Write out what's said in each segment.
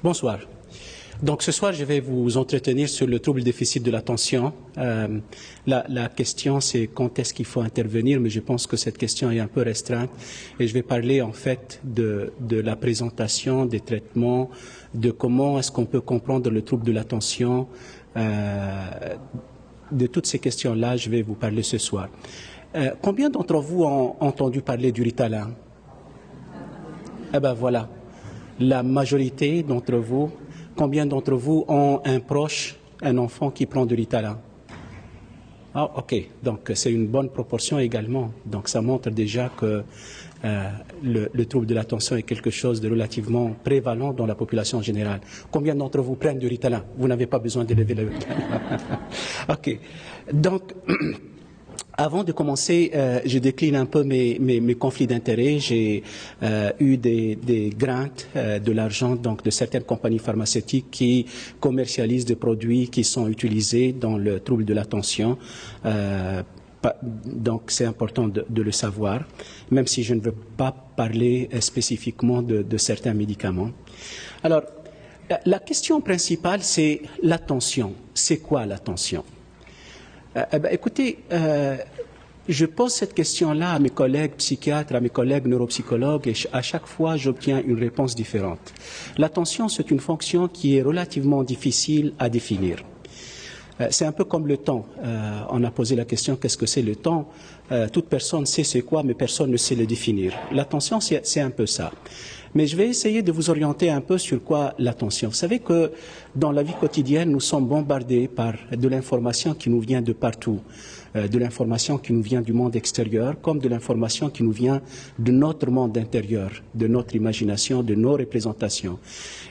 Bonsoir. Donc ce soir, je vais vous entretenir sur le trouble déficit de l'attention. La question, c'est quand est-ce qu'il faut intervenir, mais je pense que cette question est un peu restreinte. Et je vais parler en fait de la présentation, des traitements, de comment est-ce qu'on peut comprendre le trouble de l'attention. De toutes ces questions-là, je vais vous parler ce soir. Combien d'entre vous ont entendu parler du Ritalin? Eh bien voilà, la majorité d'entre vous. Combien d'entre vous ont un proche, un enfant qui prend du Ritalin? Ah, ok. Donc, c'est une bonne proportion également. Donc, ça montre déjà que le trouble de l'attention est quelque chose de relativement prévalent dans la population générale. Combien d'entre vous prennent du Ritalin? Vous n'avez pas besoin d'élever le Ritalin. Ok. Donc, avant de commencer, je décline un peu mes conflits d'intérêts. J'ai eu des grants de l'argent donc de certaines compagnies pharmaceutiques qui commercialisent des produits qui sont utilisés dans le trouble de l'attention. Donc c'est important de le savoir, même si je ne veux pas parler spécifiquement de certains médicaments. Alors, la question principale, c'est l'attention. C'est quoi l'attention? Écoutez, je pose cette question-là à mes collègues psychiatres, à mes collègues neuropsychologues, et à chaque fois, j'obtiens une réponse différente. L'attention, c'est une fonction qui est relativement difficile à définir. C'est un peu comme le temps. On a posé la question, qu'est-ce que c'est le temps? Toute personne sait c'est quoi, mais personne ne sait le définir. L'attention, c'est un peu ça. Mais je vais essayer de vous orienter un peu sur quoi l'attention. Vous savez que dans la vie quotidienne, nous sommes bombardés par de l'information qui nous vient de partout, de l'information qui nous vient du monde extérieur, comme de l'information qui nous vient de notre monde intérieur, de notre imagination, de nos représentations.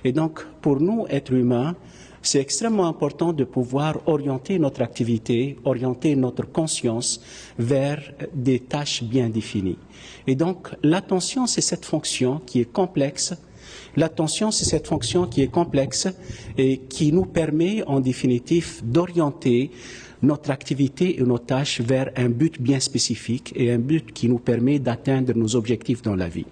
Et donc, pour nous, êtres humains, c'est extrêmement important de pouvoir orienter notre activité, orienter notre conscience vers des tâches bien définies. Et donc, l'attention, c'est cette fonction qui est complexe. L'attention, c'est cette fonction qui est complexe et qui nous permet, en définitive, d'orienter notre activité et nos tâches vers un but bien spécifique et un but qui nous permet d'atteindre nos objectifs dans la vie.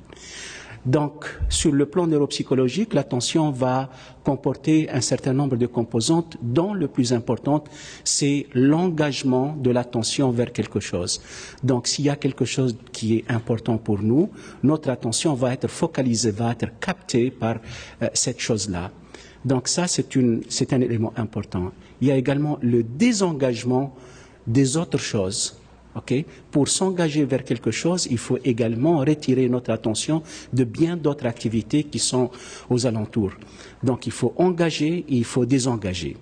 Donc, sur le plan neuropsychologique, l'attention va comporter un certain nombre de composantes, dont le plus important, c'est l'engagement de l'attention vers quelque chose. Donc, s'il y a quelque chose qui est important pour nous, notre attention va être focalisée, va être captée par cette chose-là. Donc, ça, c'est un élément important. Il y a également le désengagement des autres choses. Okay? Pour s'engager vers quelque chose, il faut également retirer notre attention de bien d'autres activités qui sont aux alentours. Donc il faut engager et il faut désengager.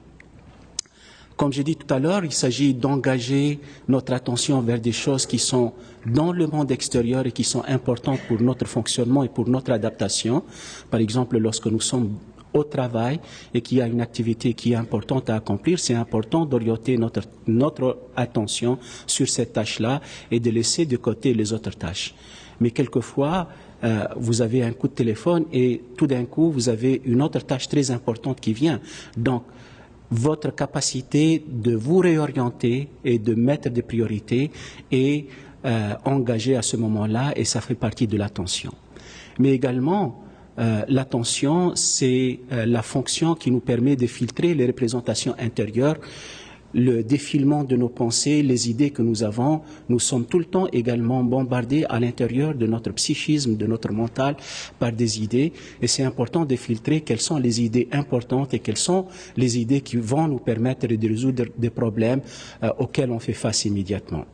Comme j'ai dit tout à l'heure, il s'agit d'engager notre attention vers des choses qui sont dans le monde extérieur et qui sont importantes pour notre fonctionnement et pour notre adaptation. Par exemple, lorsque nous sommes au travail et qu'il y a une activité qui est importante à accomplir, c'est important d'orienter notre attention sur cette tâche-là et de laisser de côté les autres tâches. Mais quelquefois, vous avez un coup de téléphone et tout d'un coup, vous avez une autre tâche très importante qui vient. Donc, votre capacité de vous réorienter et de mettre des priorités est engagée à ce moment-là et ça fait partie de l'attention. Mais également, l'attention, c'est la fonction qui nous permet de filtrer les représentations intérieures, le défilement de nos pensées, les idées que nous avons. Nous sommes tout le temps également bombardés à l'intérieur de notre psychisme, de notre mental, par des idées. Et c'est important de filtrer quelles sont les idées importantes et quelles sont les idées qui vont nous permettre de résoudre des problèmes auxquels on fait face immédiatement.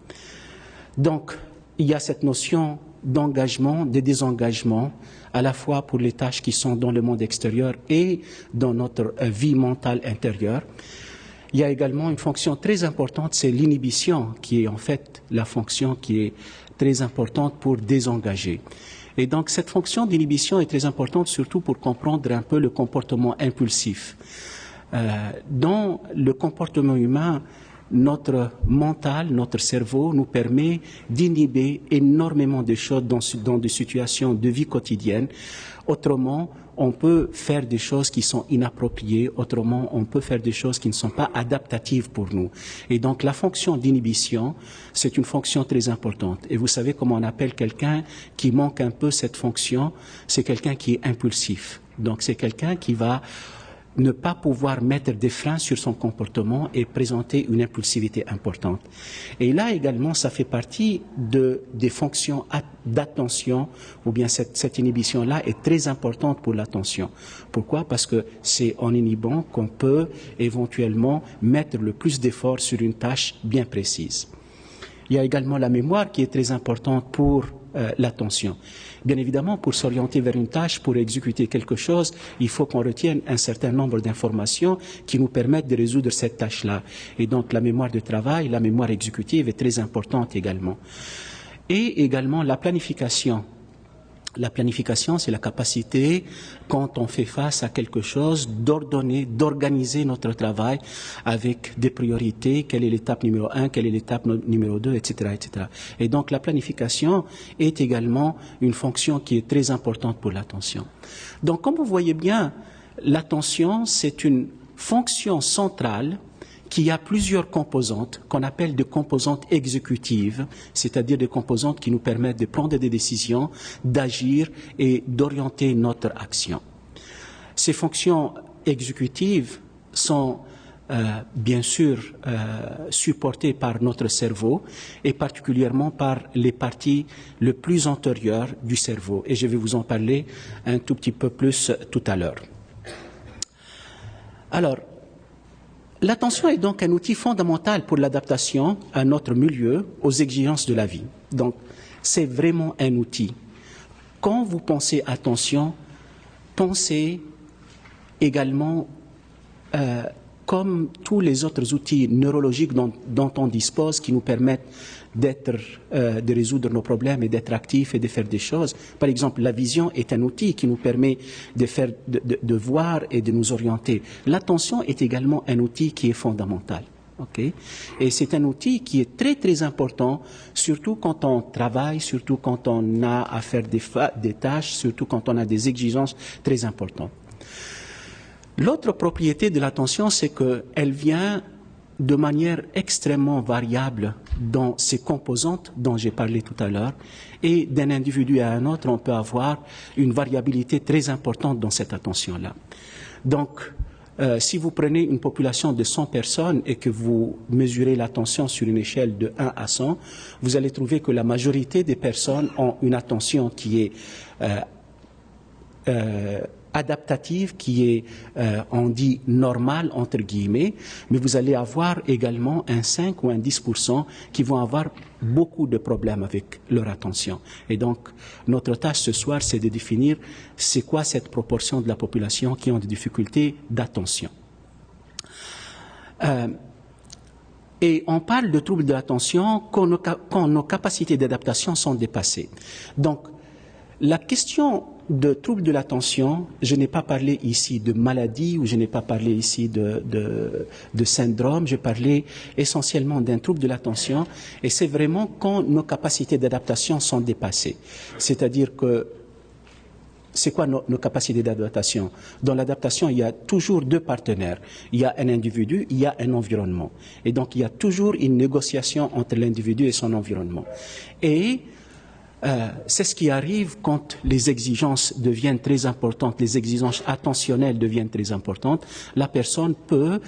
Donc, il y a cette notion d'engagement, de désengagement, à la fois pour les tâches qui sont dans le monde extérieur et dans notre vie mentale intérieure. Il y a également une fonction très importante, c'est l'inhibition, qui est en fait la fonction qui est très importante pour désengager. Et donc cette fonction d'inhibition est très importante surtout pour comprendre un peu le comportement impulsif. Dans le comportement humain, notre mental, notre cerveau nous permet d'inhiber énormément de choses dans des situations de vie quotidienne. Autrement, on peut faire des choses qui sont inappropriées. Autrement, on peut faire des choses qui ne sont pas adaptatives pour nous. Et donc, la fonction d'inhibition, c'est une fonction très importante. Et vous savez comment on appelle quelqu'un qui manque un peu cette fonction? C'est quelqu'un qui est impulsif. Donc c'est quelqu'un qui va ne pas pouvoir mettre des freins sur son comportement et présenter une impulsivité importante. Et là également, ça fait partie des fonctions d'attention, ou bien cette inhibition-là est très importante pour l'attention. Pourquoi? Parce que c'est en inhibant qu'on peut éventuellement mettre le plus d'efforts sur une tâche bien précise. Il y a également la mémoire qui est très importante pour l'attention. Bien évidemment, pour s'orienter vers une tâche, pour exécuter quelque chose, il faut qu'on retienne un certain nombre d'informations qui nous permettent de résoudre cette tâche-là. Et donc, la mémoire de travail, la mémoire exécutive est très importante également. Et également, la planification. La planification, c'est la capacité, quand on fait face à quelque chose, d'ordonner, d'organiser notre travail avec des priorités, quelle est l'étape numéro 1, quelle est l'étape numéro 2, etc., etc. Et donc la planification est également une fonction qui est très importante pour l'attention. Donc comme vous voyez bien, l'attention, c'est une fonction centrale qui a plusieurs composantes qu'on appelle des composantes exécutives, c'est-à-dire des composantes qui nous permettent de prendre des décisions, d'agir et d'orienter notre action. Ces fonctions exécutives sont bien sûr supportées par notre cerveau et particulièrement par les parties les plus antérieures du cerveau. Et je vais vous en parler un tout petit peu plus tout à l'heure. Alors, l'attention est donc un outil fondamental pour l'adaptation à notre milieu, aux exigences de la vie. Donc, c'est vraiment un outil. Quand vous pensez attention, pensez également comme tous les autres outils neurologiques dont on dispose qui nous permettent de résoudre nos problèmes et d'être actifs et de faire des choses. Par exemple, la vision est un outil qui nous permet de voir et de nous orienter. L'attention est également un outil qui est fondamental. Okay? Et c'est un outil qui est très très important, surtout quand on travaille, surtout quand on a à faire des tâches, surtout quand on a des exigences très importantes. L'autre propriété de l'attention, c'est qu'elle vient de manière extrêmement variable dans ses composantes dont j'ai parlé tout à l'heure, et d'un individu à un autre, on peut avoir une variabilité très importante dans cette attention-là. Donc, si vous prenez une population de 100 personnes et que vous mesurez l'attention sur une échelle de 1 à 100, vous allez trouver que la majorité des personnes ont une attention qui est adaptative, qui est, on dit, normale, entre guillemets, mais vous allez avoir également un 5 ou un 10% qui vont avoir beaucoup de problèmes avec leur attention. Et donc, notre tâche ce soir, c'est de définir c'est quoi cette proportion de la population qui ont des difficultés d'attention. Et on parle de troubles de l'attention quand nos capacités d'adaptation sont dépassées. Donc, la question de troubles de l'attention, je n'ai pas parlé ici de maladie ou je n'ai pas parlé ici de syndrome, je parlais essentiellement d'un trouble de l'attention et c'est vraiment quand nos capacités d'adaptation sont dépassées. C'est-à-dire que c'est quoi nos capacités d'adaptation? Dans l'adaptation, il y a toujours deux partenaires. Il y a un individu, il y a un environnement. Et donc, il y a toujours une négociation entre l'individu et son environnement. Et c'est ce qui arrive quand les exigences deviennent très importantes, les exigences attentionnelles deviennent très importantes. La personne peut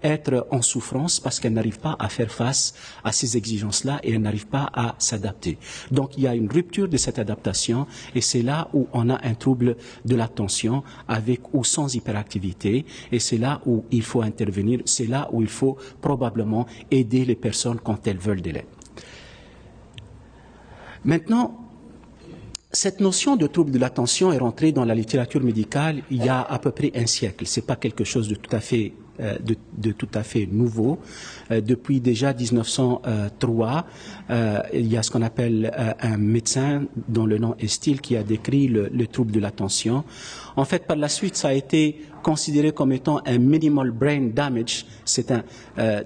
être en souffrance parce qu'elle n'arrive pas à faire face à ces exigences-là et elle n'arrive pas à s'adapter. Donc il y a une rupture de cette adaptation et c'est là où on a un trouble de l'attention avec ou sans hyperactivité et c'est là où il faut intervenir, c'est là où il faut probablement aider les personnes quand elles veulent de l'aide. Maintenant, cette notion de trouble de l'attention est rentrée dans la littérature médicale il y a à peu près un siècle. Ce n'est pas quelque chose de tout à fait nouveau. Depuis déjà 1903, il y a ce qu'on appelle un médecin dont le nom est Steele qui a décrit le trouble de l'attention. En fait, par la suite, ça a été considéré comme étant un minimal brain damage, c'est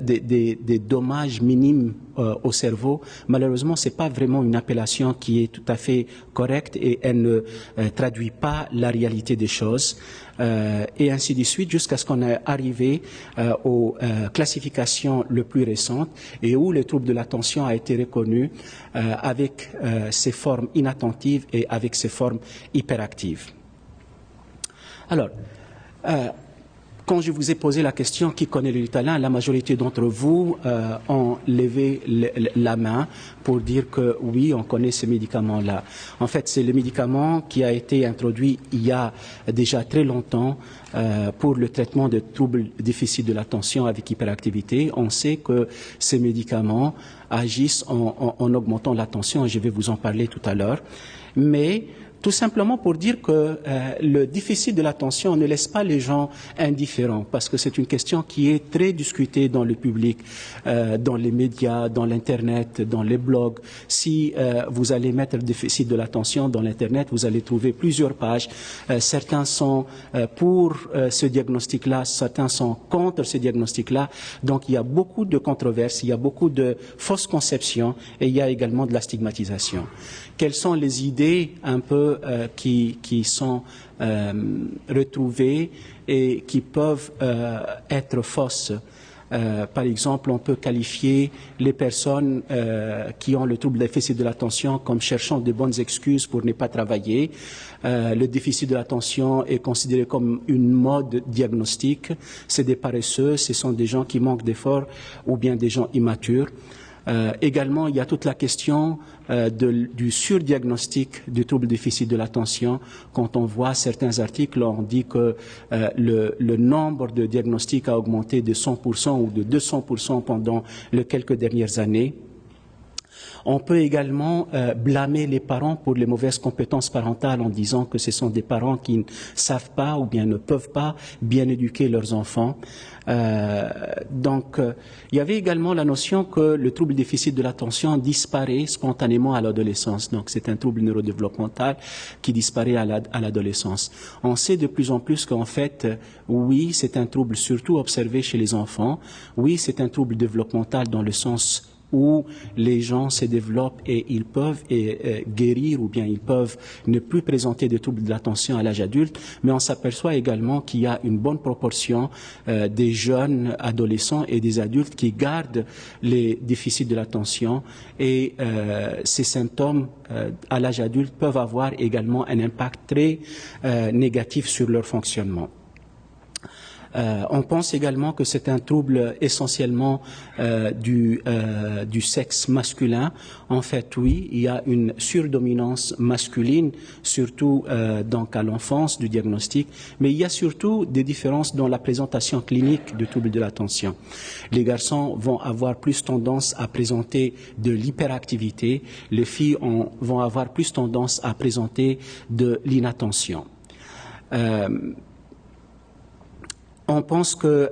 des dommages minimes au cerveau. Malheureusement, c'est pas vraiment une appellation qui est tout à fait correcte et elle ne traduit pas la réalité des choses. Et ainsi de suite, jusqu'à ce qu'on ait arrivé aux classifications les plus récentes et où le trouble de l'attention a été reconnu avec ses formes inattentives et avec ses formes hyperactives. Alors, quand je vous ai posé la question qui connaît le Ritalin, la majorité d'entre vous ont levé la main pour dire que oui, on connaît ce médicament-là. En fait, c'est le médicament qui a été introduit il y a déjà très longtemps pour le traitement de troubles déficit de l'attention avec hyperactivité. On sait que ces médicaments agissent en augmentant l'attention, et je vais vous en parler tout à l'heure. Mais tout simplement pour dire que le déficit de l'attention ne laisse pas les gens indifférents, parce que c'est une question qui est très discutée dans le public, dans les médias, dans l'Internet, dans les blogs. Si vous allez mettre le déficit de l'attention dans l'Internet, vous allez trouver plusieurs pages. Certains sont pour ce diagnostic-là, certains sont contre ce diagnostic-là. Donc il y a beaucoup de controverses, il y a beaucoup de fausses conceptions et il y a également de la stigmatisation. Quelles sont les idées un peu qui sont retrouvées et qui peuvent être fausses? Par exemple, on peut qualifier les personnes qui ont le trouble déficit de l'attention comme cherchant de bonnes excuses pour ne pas travailler. Le déficit de l'attention est considéré comme une mode diagnostique. C'est des paresseux, ce sont des gens qui manquent d'efforts ou bien des gens immatures. Également, il y a toute la question du surdiagnostic du trouble déficit de l'attention. Quand on voit certains articles, on dit que le nombre de diagnostics a augmenté de 100% ou de 200% pendant les quelques dernières années. On peut également blâmer les parents pour les mauvaises compétences parentales en disant que ce sont des parents qui ne savent pas ou bien ne peuvent pas bien éduquer leurs enfants. Donc, il y avait également la notion que le trouble déficit de l'attention disparaît spontanément à l'adolescence. Donc, c'est un trouble neurodéveloppemental qui disparaît à l'adolescence. On sait de plus en plus qu'en fait, oui, c'est un trouble surtout observé chez les enfants. Oui, c'est un trouble développemental dans le sens où les gens se développent et ils peuvent guérir ou bien ils peuvent ne plus présenter de troubles de l'attention à l'âge adulte, mais on s'aperçoit également qu'il y a une bonne proportion des jeunes adolescents et des adultes qui gardent les déficits de l'attention et ces symptômes à l'âge adulte peuvent avoir également un impact très négatif sur leur fonctionnement. On pense également que c'est un trouble essentiellement du sexe masculin. En fait, oui, il y a une surdominance masculine, surtout donc à l'enfance du diagnostic, mais il y a surtout des différences dans la présentation clinique du trouble de l'attention. Les garçons vont avoir plus tendance à présenter de l'hyperactivité, les filles vont avoir plus tendance à présenter de l'inattention. On pense que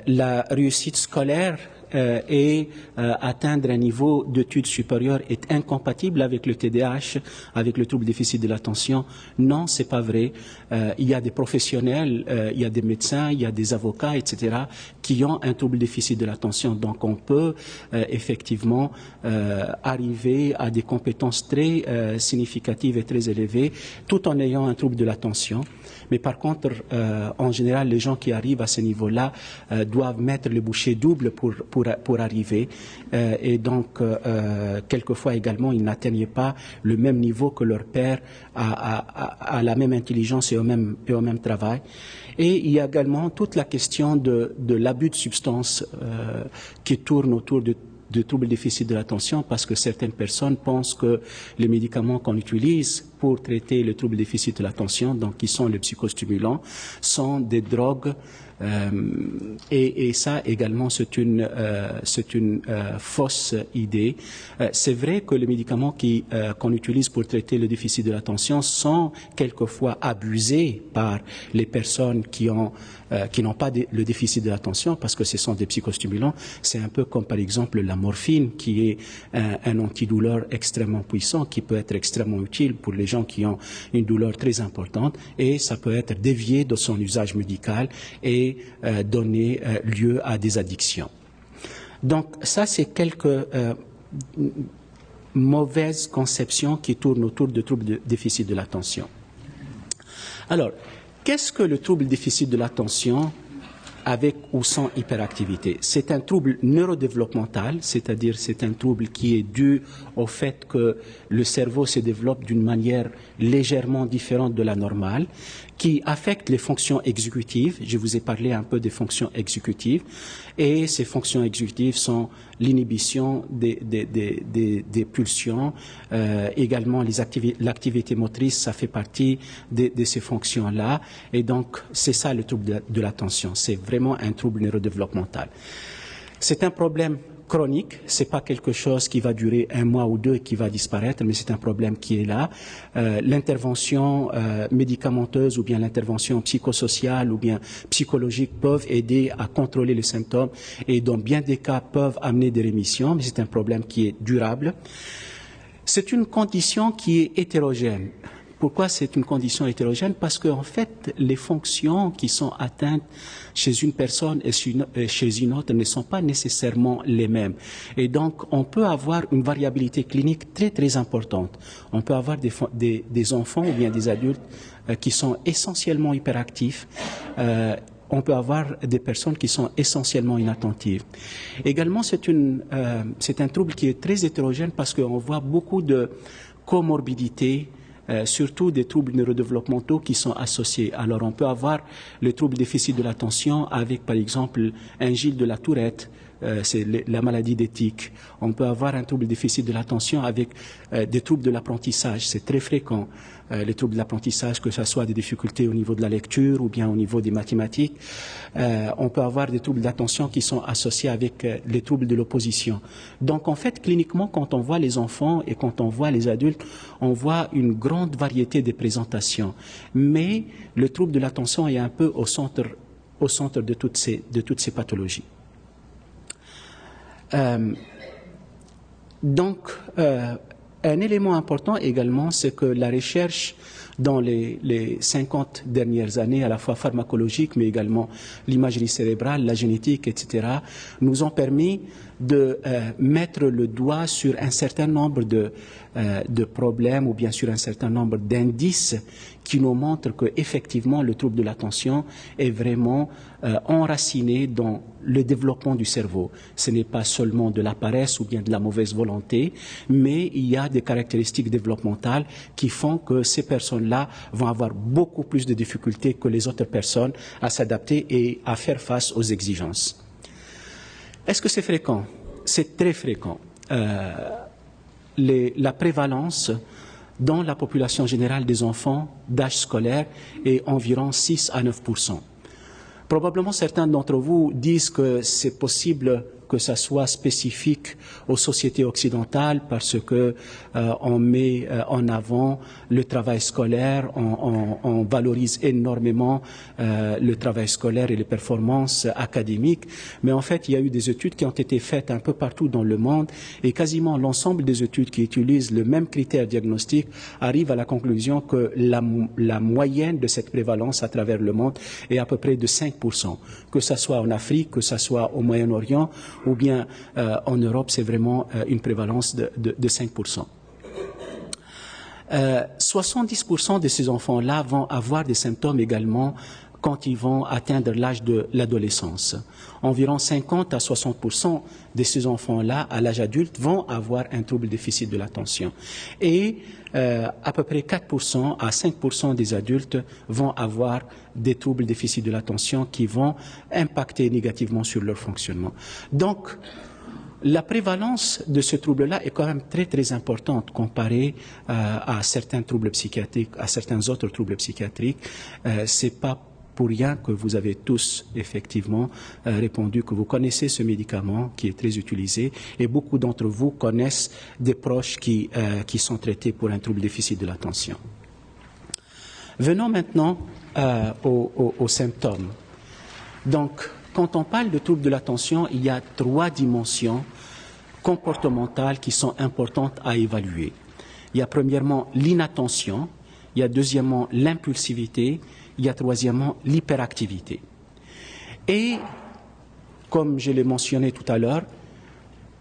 la réussite scolaire et atteindre un niveau d'études supérieures est incompatible avec le TDAH, avec le trouble déficit de l'attention. Non, c'est pas vrai. Il y a des professionnels, il y a des médecins, il y a des avocats, etc., qui ont un trouble déficit de l'attention. Donc, on peut effectivement arriver à des compétences très significatives et très élevées, tout en ayant un trouble de l'attention. Mais par contre, en général, les gens qui arrivent à ce niveau-là doivent mettre le bouchée double pour arriver. Et donc, quelquefois également, ils n'atteignent pas le même niveau que leur père à la même intelligence et au même travail. Et il y a également toute la question de l'abus de substances qui tourne autour de troubles déficit de l'attention, parce que certaines personnes pensent que les médicaments qu'on utilise pour traiter le trouble déficit de l'attention, donc qui sont les psychostimulants, sont des drogues. Et ça également, c'est une fausse idée. C'est vrai que les médicaments qu'on utilise pour traiter le déficit de l'attention sont quelquefois abusés par les personnes qui n'ont pas le déficit de l'attention, parce que ce sont des psychostimulants. C'est un peu comme par exemple la morphine, qui est un antidouleur extrêmement puissant, qui peut être extrêmement utile pour les gens qui ont une douleur très importante, et ça peut être dévié de son usage médical et donner lieu à des addictions. Donc ça, c'est quelques mauvaises conceptions qui tournent autour du trouble de déficit de l'attention. Alors, qu'est-ce que le trouble déficit de l'attention avec ou sans hyperactivité? C'est un trouble neurodéveloppemental, c'est-à-dire c'est un trouble qui est dû au fait que le cerveau se développe d'une manière légèrement différente de la normale, qui affectent les fonctions exécutives. Je vous ai parlé un peu des fonctions exécutives. Et ces fonctions exécutives sont l'inhibition des pulsions, également l'activité motrice, ça fait partie de ces fonctions-là. Et donc, c'est ça le trouble de l'attention. C'est vraiment un trouble neurodéveloppemental. C'est un problème chronique, c'est pas quelque chose qui va durer 1 mois ou 2 et qui va disparaître, mais c'est un problème qui est là. L'intervention médicamenteuse ou bien l'intervention psychosociale ou bien psychologique peuvent aider à contrôler les symptômes et dans bien des cas peuvent amener des rémissions, mais c'est un problème qui est durable. C'est une condition qui est hétérogène. Pourquoi c'est une condition hétérogène? Parce qu'en fait, les fonctions qui sont atteintes chez une personne et chez une autre ne sont pas nécessairement les mêmes. Et donc, on peut avoir une variabilité clinique très, très importante. On peut avoir des enfants ou bien des adultes qui sont essentiellement hyperactifs. On peut avoir des personnes qui sont essentiellement inattentives. Également, c'est un trouble qui est très hétérogène parce qu'on voit beaucoup de comorbidités, surtout des troubles neurodéveloppementaux qui sont associés. Alors, on peut avoir le trouble déficit de l'attention avec, par exemple, un Gilles de la Tourette, c'est la maladie des tics. On peut avoir un trouble déficit de l'attention avec des troubles de l'apprentissage. C'est très fréquent, les troubles de l'apprentissage, que ce soit des difficultés au niveau de la lecture ou bien au niveau des mathématiques. On peut avoir des troubles d'attention qui sont associés avec les troubles de l'opposition. Donc, en fait, cliniquement, quand on voit les enfants et quand on voit les adultes, on voit une grande variété de présentations. Mais le trouble de l'attention est un peu au centre de toutes ces pathologies. Donc, un élément important également, c'est que la recherche dans les 50 dernières années, à la fois pharmacologique, mais également l'imagerie cérébrale, la génétique, etc., nous ont permis de mettre le doigt sur un certain nombre de problèmes ou bien sur un certain nombre d'indices qui nous montrent qu'effectivement le trouble de l'attention est vraiment enraciné dans le développement du cerveau. Ce n'est pas seulement de la paresse ou bien de la mauvaise volonté, mais il y a des caractéristiques développementales qui font que ces personnes-là vont avoir beaucoup plus de difficultés que les autres personnes à s'adapter et à faire face aux exigences. Est-ce que c'est fréquent? C'est très fréquent. La prévalence dans la population générale des enfants d'âge scolaire est environ 6 à 9%. Probablement certains d'entre vous disent que c'est possible que ça soit spécifique aux sociétés occidentales parce que on met en avant le travail scolaire, on valorise énormément le travail scolaire et les performances académiques. Mais en fait, il y a eu des études qui ont été faites un peu partout dans le monde et quasiment l'ensemble des études qui utilisent le même critère diagnostique arrivent à la conclusion que la moyenne de cette prévalence à travers le monde est à peu près de 5%. Que ce soit en Afrique, que ce soit au Moyen-Orient, ou bien en Europe, c'est vraiment une prévalence de 5%. 70% de ces enfants-là vont avoir des symptômes également quand ils vont atteindre l'âge de l'adolescence. Environ 50 à 60% de ces enfants-là, à l'âge adulte, vont avoir un trouble déficit de l'attention. Et à peu près 4% à 5% des adultes vont avoir des troubles déficit de l'attention qui vont impacter négativement sur leur fonctionnement. Donc, la prévalence de ce trouble-là est quand même très, très importante comparée à certains troubles psychiatriques, à certains autres troubles psychiatriques. C'est pas pour rien que vous avez tous effectivement répondu que vous connaissez ce médicament qui est très utilisé et beaucoup d'entre vous connaissent des proches qui sont traités pour un trouble déficit de l'attention. Venons maintenant aux symptômes. Donc, quand on parle de trouble de l'attention, il y a 3 dimensions comportementales qui sont importantes à évaluer. Il y a premièrement l'inattention, il y a deuxièmement l'impulsivité, il y a troisièmement l'hyperactivité. Et, comme je l'ai mentionné tout à l'heure,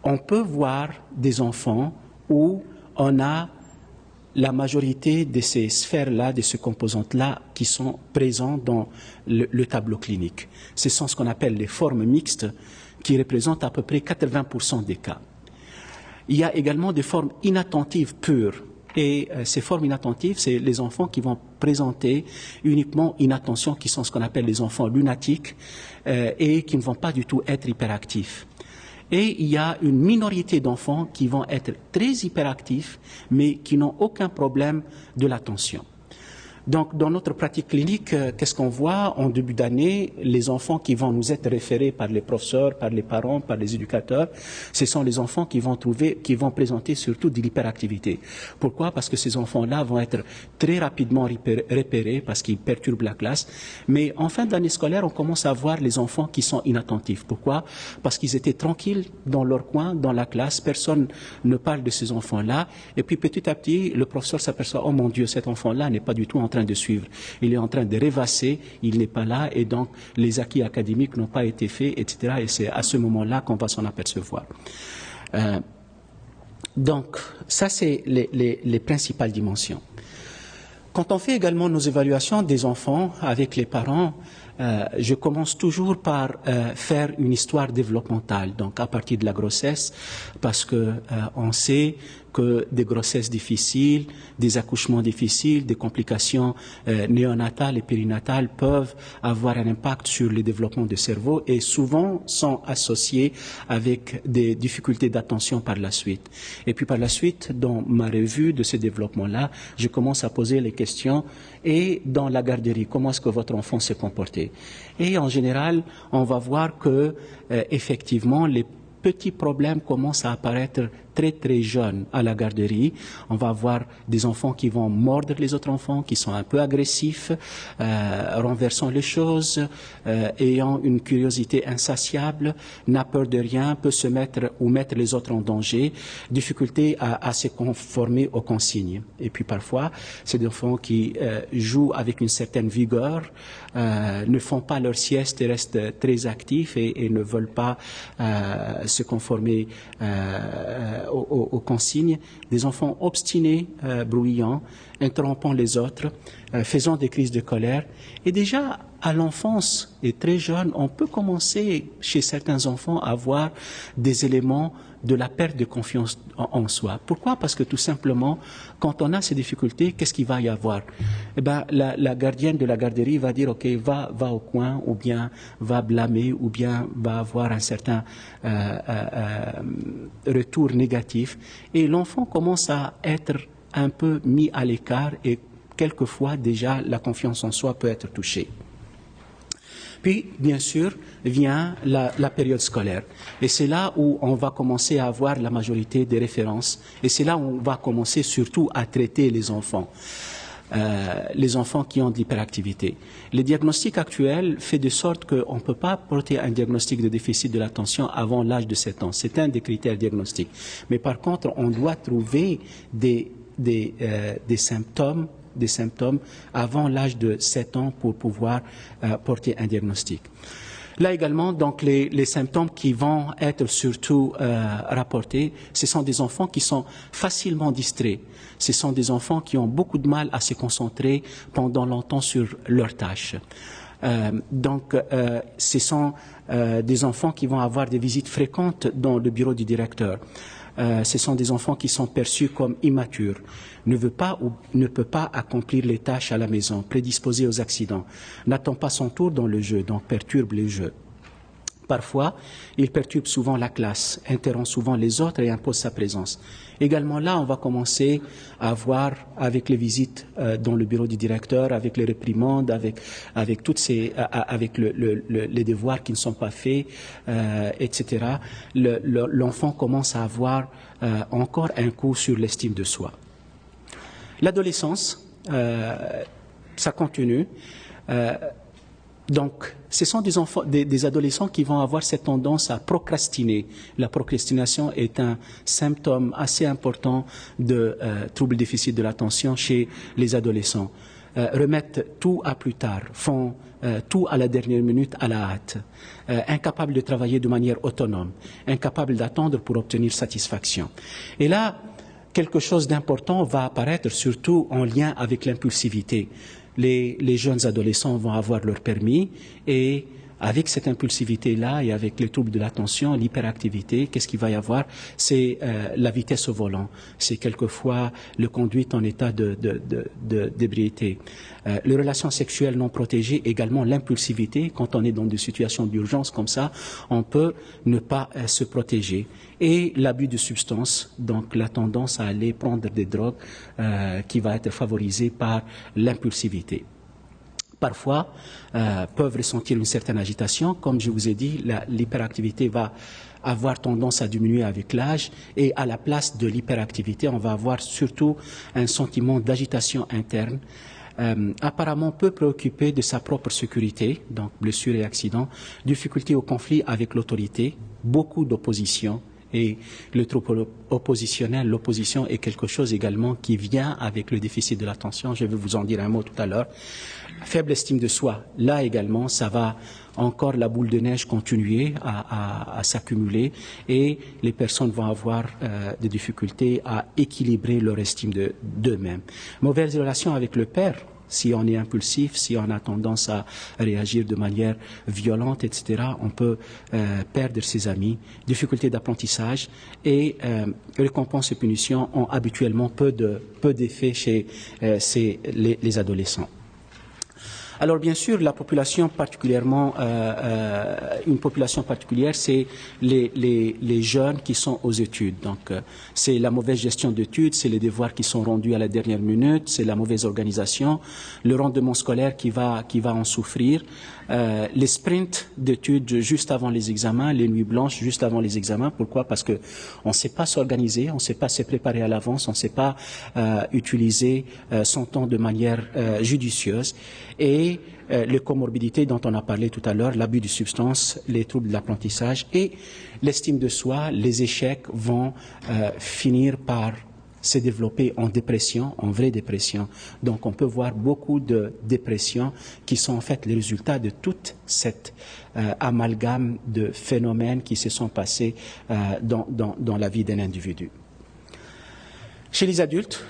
on peut voir des enfants où on a la majorité de ces sphères-là, de ces composantes-là qui sont présentes dans le tableau clinique. Ce sont ce qu'on appelle les formes mixtes qui représentent à peu près 80% des cas. Il y a également des formes inattentives pures Et ces formes inattentives, c'est les enfants qui vont présenter uniquement une attention, qui sont ce qu'on appelle les enfants lunatiques et qui ne vont pas du tout être hyperactifs. Et il y a une minorité d'enfants qui vont être très hyperactifs, mais qui n'ont aucun problème de l'attention. Donc, dans notre pratique clinique, qu'est-ce qu'on voit en début d'année? Les enfants qui vont nous être référés par les professeurs, par les parents, par les éducateurs, ce sont les enfants qui vont présenter surtout de l'hyperactivité. Pourquoi? Parce que ces enfants-là vont être très rapidement repérés parce qu'ils perturbent la classe. Mais en fin d'année scolaire, on commence à voir les enfants qui sont inattentifs. Pourquoi? Parce qu'ils étaient tranquilles dans leur coin, dans la classe. Personne ne parle de ces enfants-là. Et puis, petit à petit, le professeur s'aperçoit, oh mon Dieu, cet enfant-là n'est pas du tout en train de suivre. Il est en train de rêvasser, il n'est pas là et donc les acquis académiques n'ont pas été faits, etc. Et c'est à ce moment-là qu'on va s'en apercevoir. Donc, ça c'est les principales dimensions. Quand on fait également nos évaluations des enfants avec les parents, je commence toujours par faire une histoire développementale, donc à partir de la grossesse, parce que on sait que des grossesses difficiles, des accouchements difficiles, des complications néonatales et périnatales peuvent avoir un impact sur le développement du cerveau et souvent sont associés avec des difficultés d'attention par la suite. Et puis par la suite, dans ma revue de ce développement-là, je commence à poser les questions et dans la garderie, comment est-ce que votre enfant s'est comporté? Et en général, on va voir que effectivement, les petits problèmes commencent à apparaître très très jeunes à la garderie. On va avoir des enfants qui vont mordre les autres enfants, qui sont un peu agressifs, renversant les choses, ayant une curiosité insatiable, n'a peur de rien, peut se mettre ou mettre les autres en danger, difficulté à se conformer aux consignes. Et puis parfois, c'est des enfants qui jouent avec une certaine vigueur, ne font pas leur sieste et restent très actifs et ne veulent pas se conformer aux consignes, des enfants obstinés, bruyants, interrompant les autres, faisant des crises de colère. Et déjà, à l'enfance et très jeune, on peut commencer chez certains enfants à voir des éléments de la perte de confiance en soi. Pourquoi? Parce que tout simplement, quand on a ces difficultés, qu'est-ce qu'il va y avoir? Eh ben, la gardienne de la garderie va dire, OK, va au coin, ou bien va blâmer, ou bien va avoir un certain retour négatif. Et l'enfant commence à être un peu mis à l'écart et quelquefois déjà la confiance en soi peut être touchée. Puis, bien sûr, vient la période scolaire. Et c'est là où on va commencer à avoir la majorité des références. Et c'est là où on va commencer surtout à traiter les enfants qui ont de l'hyperactivité. Le diagnostic actuel fait de sorte qu'on ne peut pas porter un diagnostic de déficit de l'attention avant l'âge de 7 ans. C'est un des critères diagnostiques. Mais par contre, on doit trouver des symptômes avant l'âge de 7 ans pour pouvoir porter un diagnostic. Là également, donc les symptômes qui vont être surtout rapportés, ce sont des enfants qui sont facilement distraits. Ce sont des enfants qui ont beaucoup de mal à se concentrer pendant longtemps sur leurs tâches. Ce sont des enfants qui vont avoir des visites fréquentes dans le bureau du directeur. Ce sont des enfants qui sont perçus comme immatures, ne veut pas ou ne peut pas accomplir les tâches à la maison, prédisposés aux accidents, n'attend pas son tour dans le jeu, donc perturbe les jeux. Parfois, il perturbe souvent la classe, interrompt souvent les autres et impose sa présence. Également là, on va commencer à voir avec les visites dans le bureau du directeur, avec les réprimandes, avec toutes avec les devoirs qui ne sont pas faits, etc. L'enfant commence à avoir encore un coup sur l'estime de soi. L'adolescence, ça continue. Donc, ce sont des adolescents qui vont avoir cette tendance à procrastiner. La procrastination est un symptôme assez important de troubles déficit de l'attention chez les adolescents. Remettent tout à plus tard, font tout à la dernière minute à la hâte, incapables de travailler de manière autonome, incapables d'attendre pour obtenir satisfaction. Et là, quelque chose d'important va apparaître, surtout en lien avec l'impulsivité. Les jeunes adolescents vont avoir leur permis et Avec cette impulsivité-là et avec les troubles de l'attention, l'hyperactivité, qu'est-ce qu'il va y avoir? C'est la vitesse au volant. C'est quelquefois le conduite en état d'ébriété. Les relations sexuelles non protégées, également l'impulsivité. Quand on est dans des situations d'urgence comme ça, on peut ne pas se protéger. Et l'abus de substances, donc la tendance à aller prendre des drogues qui va être favorisée par l'impulsivité. Parfois, peuvent ressentir une certaine agitation. Comme je vous ai dit, l'hyperactivité va avoir tendance à diminuer avec l'âge et à la place de l'hyperactivité, on va avoir surtout un sentiment d'agitation interne, apparemment peu préoccupé de sa propre sécurité, donc blessures et accidents, difficulté au conflit avec l'autorité, beaucoup d'opposition. Et le trouble oppositionnel, l'opposition est quelque chose également qui vient avec le déficit de l'attention. Je vais vous en dire un mot tout à l'heure. Faible estime de soi, là également, ça va encore la boule de neige continuer à s'accumuler et les personnes vont avoir des difficultés à équilibrer leur estime d'eux-mêmes. Mauvaise relation avec le père. Si on est impulsif, si on a tendance à réagir de manière violente, etc., on peut perdre ses amis. Difficultés d'apprentissage et récompenses et punitions ont habituellement peu d'effet chez les adolescents. Alors bien sûr, la population particulièrement, une population particulière, c'est les jeunes qui sont aux études. Donc c'est la mauvaise gestion d'études, c'est les devoirs qui sont rendus à la dernière minute, c'est la mauvaise organisation, le rendement scolaire qui va en souffrir, les sprints d'études juste avant les examens, les nuits blanches juste avant les examens. Pourquoi? Parce que on ne sait pas s'organiser, on ne sait pas se préparer à l'avance, on ne sait pas utiliser son temps de manière judicieuse. Et les comorbidités dont on a parlé tout à l'heure, l'abus de substances, les troubles de l'apprentissage et l'estime de soi, les échecs vont finir par se développer en dépression, en vraie dépression. Donc on peut voir beaucoup de dépressions qui sont en fait les résultats de toute cette amalgame de phénomènes qui se sont passés dans la vie d'un individu. Chez les adultes,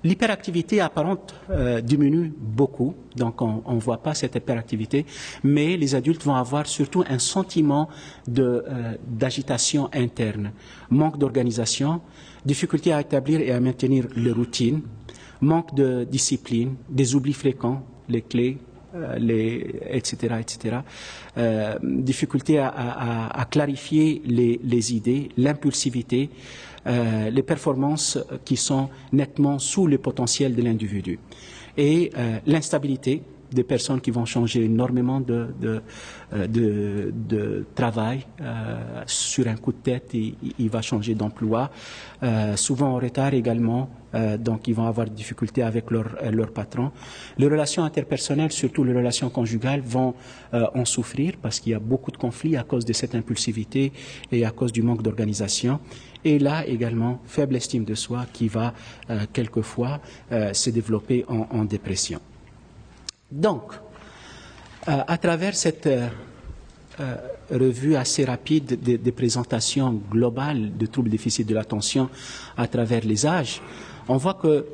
l'hyperactivité apparente diminue beaucoup, donc on ne voit pas cette hyperactivité, mais les adultes vont avoir surtout un sentiment d'agitation interne, manque d'organisation, difficulté à établir et à maintenir les routines, manque de discipline, des oublis fréquents, les clés, etc., difficulté à clarifier les idées, l'impulsivité, les performances qui sont nettement sous le potentiel de l'individu et l'instabilité des personnes qui vont changer énormément de travail sur un coup de tête, il va changer d'emploi, souvent en retard également, donc ils vont avoir des difficultés avec leur patron. Les relations interpersonnelles, surtout les relations conjugales, vont en souffrir parce qu'il y a beaucoup de conflits à cause de cette impulsivité et à cause du manque d'organisation. Et là également, faible estime de soi qui va quelquefois se développer en dépression. Donc, à travers cette revue assez rapide des présentations globales de troubles déficit de l'attention à travers les âges, on voit que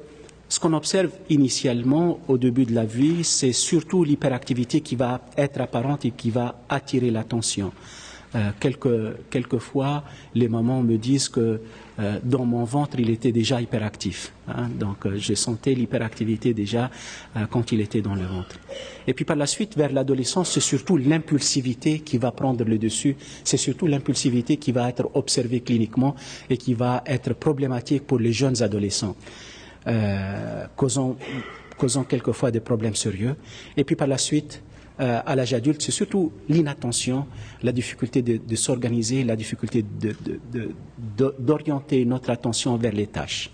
ce qu'on observe initialement au début de la vie, c'est surtout l'hyperactivité qui va être apparente et qui va attirer l'attention. Quelquefois, les mamans me disent que dans mon ventre, il était déjà hyperactif. Donc, je sentais l'hyperactivité déjà quand il était dans le ventre. Et puis, par la suite, vers l'adolescence, c'est surtout l'impulsivité qui va prendre le dessus. C'est surtout l'impulsivité qui va être observée cliniquement et qui va être problématique pour les jeunes adolescents, causant quelquefois des problèmes sérieux. Et puis, par la suite, à l'âge adulte, c'est surtout l'inattention, la difficulté de s'organiser, la difficulté d'orienter notre attention vers les tâches.